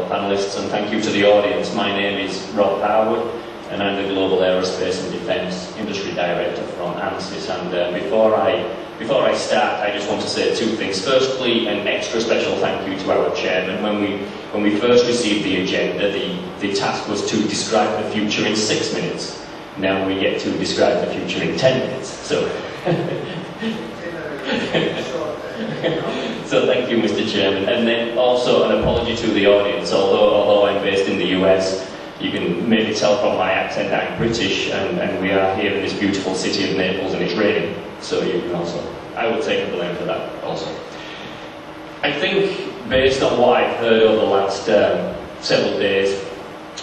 fellow panellists, and thank you to the audience. My name is Rob Warwood, and I'm the Global Aerospace and Defence Industry Director from ANSYS. And before I start, I just want to say two things. Firstly, an extra special thank you to our chairman. When we first received the agenda, the task was to describe the future in 6 minutes. Now we get to describe the future in 10 minutes. So, so thank you, Mr. Chairman. And then also an apology to the audience. Although I'm based in the US, you can maybe tell from my accent I'm British, and we are here in this beautiful city of Naples, and it's raining. So you can also, I will take the blame for that also. I think, based on what I've heard over the last several days,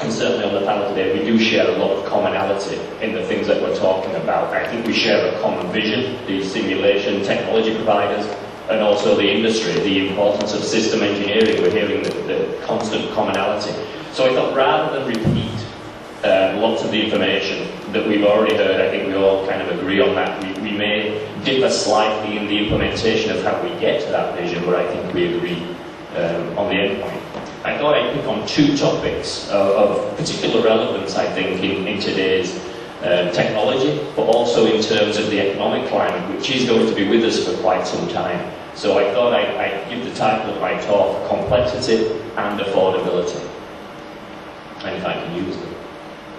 and certainly on the panel today, we do share a lot of commonality in the things that we're talking about. I think we share a common vision, the simulation technology providers, and also the industry, the importance of system engineering. We're hearing the constant commonality. So I thought, rather than repeat lots of the information that we've already heard, I think we all kind of agree on that. We may differ slightly in the implementation of how we get to that vision, but I think we agree on the end point. I thought I'd pick on two topics of particular relevance, I think, in today's technology, but also in terms of the economic climate, which is going to be with us for quite some time. So I thought I'd give the title of my talk, Complexity and Affordability. And if I can use them.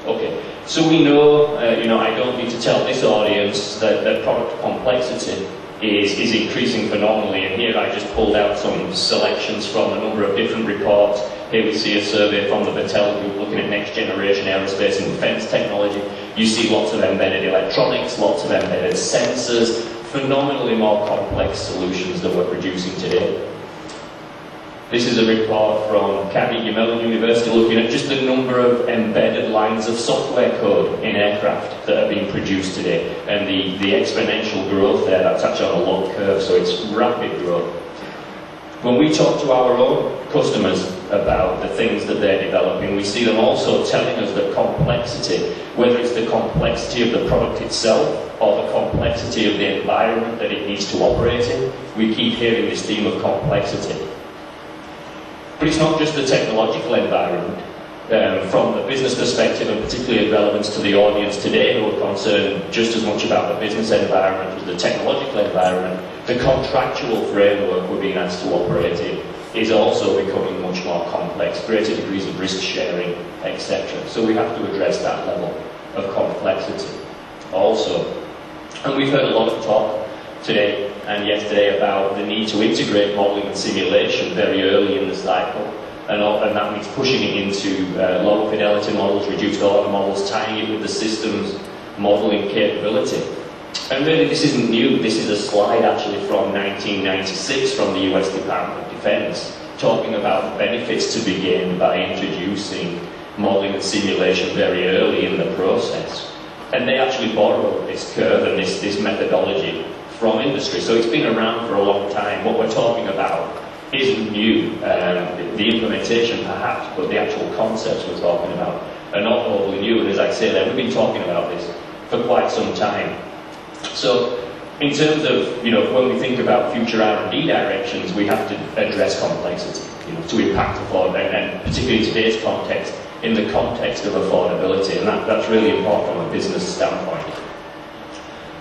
Okay, so we know, I don't need to tell this audience that product complexity is increasing phenomenally, and here I just pulled out some selections from a number of different reports. Here we see a survey from the Battelle Group looking at next generation aerospace and defence technology. You see lots of embedded electronics, lots of embedded sensors, phenomenally more complex solutions that we're producing today. This is a report from Carnegie Mellon University looking at just the number of embedded lines of software code in aircraft that are being produced today, and the exponential growth there. That's actually on a log curve, so it's rapid growth. When we talk to our own customers about the things that they're developing, we see them also telling us that complexity, whether it's the complexity of the product itself or the complexity of the environment that it needs to operate in, we keep hearing this theme of complexity. But it's not just the technological environment. From the business perspective, and particularly of relevance to the audience today, who are concerned just as much about the business environment as the technological environment, the contractual framework we're being asked to operate in is also becoming much more complex, greater degrees of risk sharing, etc. So we have to address that level of complexity also. And we've heard a lot of talk today and yesterday about the need to integrate modelling and simulation very early in the cycle, and that means pushing it into lower fidelity models, reduced order models, tying it with the systems modelling capability. And really this isn't new. This is a slide actually from 1996 from the US Department of Defence, talking about the benefits to be gained by introducing modelling and simulation very early in the process. And they actually borrowed this curve and this methodology from industry. So it's been around for a long time. What we're talking about isn't new. The implementation perhaps, but the actual concepts we're talking about are not overly new. And as I say there, we've been talking about this for quite some time. So in terms of, when we think about future R&D directions, we have to address complexity, to impact affordability, and particularly in today's context, in the context of affordability. And that's really important from a business standpoint.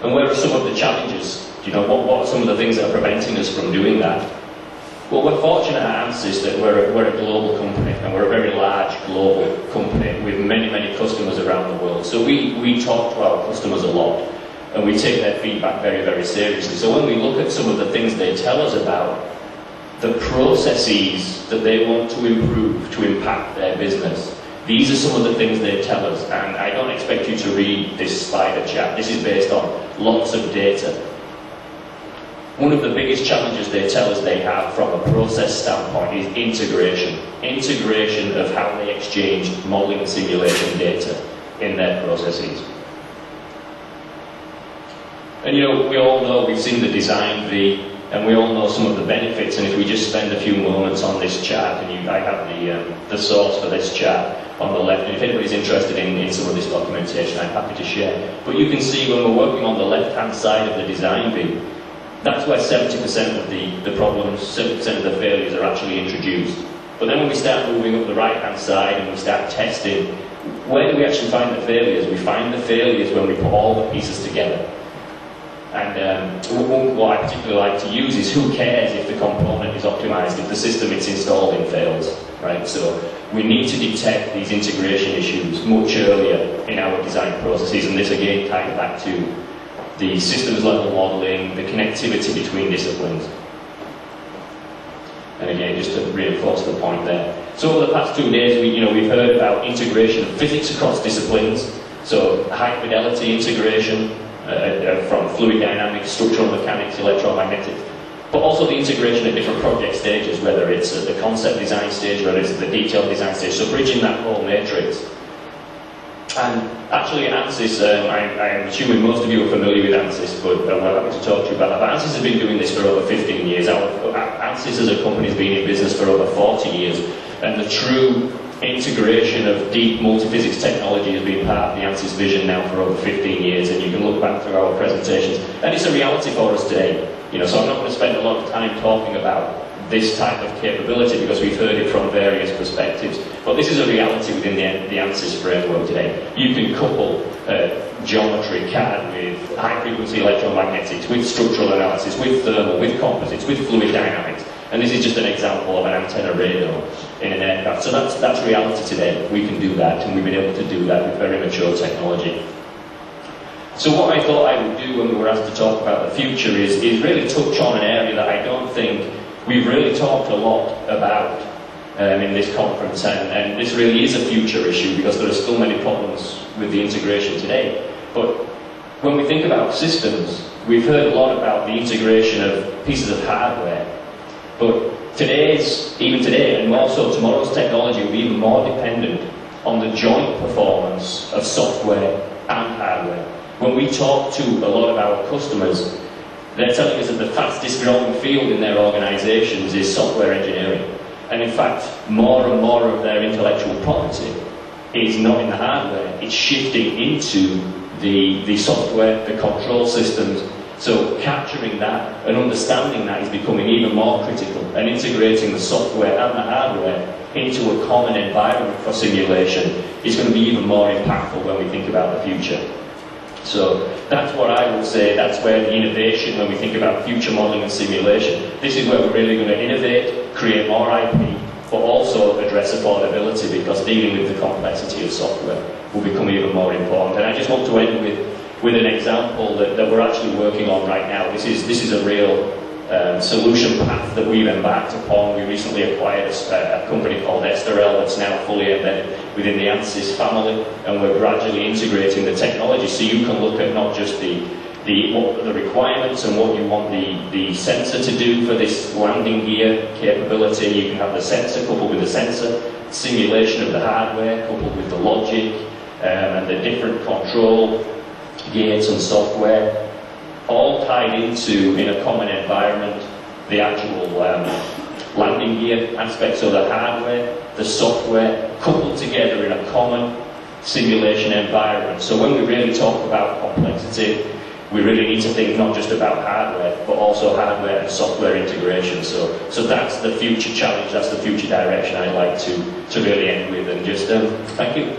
And where are some of the challenges? What are some of the things that are preventing us from doing that? Well, we're fortunate at ANSYS that we're a global company, and we're a very large global company with many, many customers around the world. So we talk to our customers a lot, and we take their feedback very, very seriously. So when we look at some of the things they tell us about, the processes that they want to improve to impact their business, these are some of the things they tell us. And I don't expect you to read this spider chart. This is based on lots of data. One of the biggest challenges they tell us they have from a process standpoint is integration. Integration of how they exchange modelling and simulation data in their processes. And we all know, we've seen the design V, and we all know some of the benefits. And if we just spend a few moments on this chart, and I have the source for this chart on the left, and if anybody's interested in some of this documentation, I'm happy to share. But you can see when we're working on the left-hand side of the design V, that's where 70% of the problems, 70% of the failures are actually introduced. But then when we start moving up the right-hand side and we start testing, where do we actually find the failures? We find the failures when we put all the pieces together. And what I particularly like to use is who cares if the component is optimized, if the system it's installed in fails, right? So we need to detect these integration issues much earlier in our design processes, and this again ties back to the systems level modeling, the connectivity between disciplines. And again, just to reinforce the point there. So over the past 2 days, we've heard about integration of physics across disciplines, so high fidelity integration, from fluid dynamics, structural mechanics, electromagnetics, but also the integration at different project stages, whether it's at the concept design stage, whether it's at the detailed design stage, so bridging that whole matrix. And actually at ANSYS, I'm assuming most of you are familiar with ANSYS, but we're happy to talk to you about that. But ANSYS has been doing this for over 15 years. ANSYS as a company has been in business for over 40 years, and the true integration of deep multiphysics technology has been part of the ANSYS vision now for over 15 years, and you can look back through our presentations, and it's a reality for us today. So I'm not going to spend a lot of time talking about this type of capability because we've heard it from various perspectives, but this is a reality within the ANSYS framework today. You can couple geometry, CAD, with high-frequency electromagnetics, with structural analysis, with thermal, with composites, with fluid dynamics. And this is just an example of an antenna radar in an aircraft. So that's reality today. We can do that, and we've been able to do that with very mature technology. So what I thought I would do when we were asked to talk about the future is really touch on an area that I don't think we've really talked a lot about in this conference, and this really is a future issue because there are still many problems with the integration today. But when we think about systems, we've heard a lot about the integration of pieces of hardware. But even today, and also tomorrow's technology will be even more dependent on the joint performance of software and hardware. When we talk to a lot of our customers, they're telling us that the fastest growing field in their organizations is software engineering. And in fact, more and more of their intellectual property is not in the hardware, it's shifting into the software, the control systems. So capturing that and understanding that is becoming even more critical, and integrating the software and the hardware into a common environment for simulation is going to be even more impactful when we think about the future. So that's what I would say, that's where the innovation, when we think about future modelling and simulation, this is where we're really going to innovate, create more IP, but also address affordability, because dealing with the complexity of software will become even more important. And I just want to end with an example that we're actually working on right now. This is a real solution path that we've embarked upon. We recently acquired a company called Esterel that's now fully embedded within the ANSYS family, and we're gradually integrating the technology so you can look at not just the requirements and what you want the sensor to do for this landing gear capability. You can have the sensor coupled with the sensor, simulation of the hardware coupled with the logic, and the different control gates and software, all tied into, in a common environment, the actual landing gear aspects, so the hardware, the software, coupled together in a common simulation environment. So when we really talk about complexity, we really need to think not just about hardware, but also hardware and software integration. So that's the future challenge, that's the future direction I'd like to really end with. And just thank you.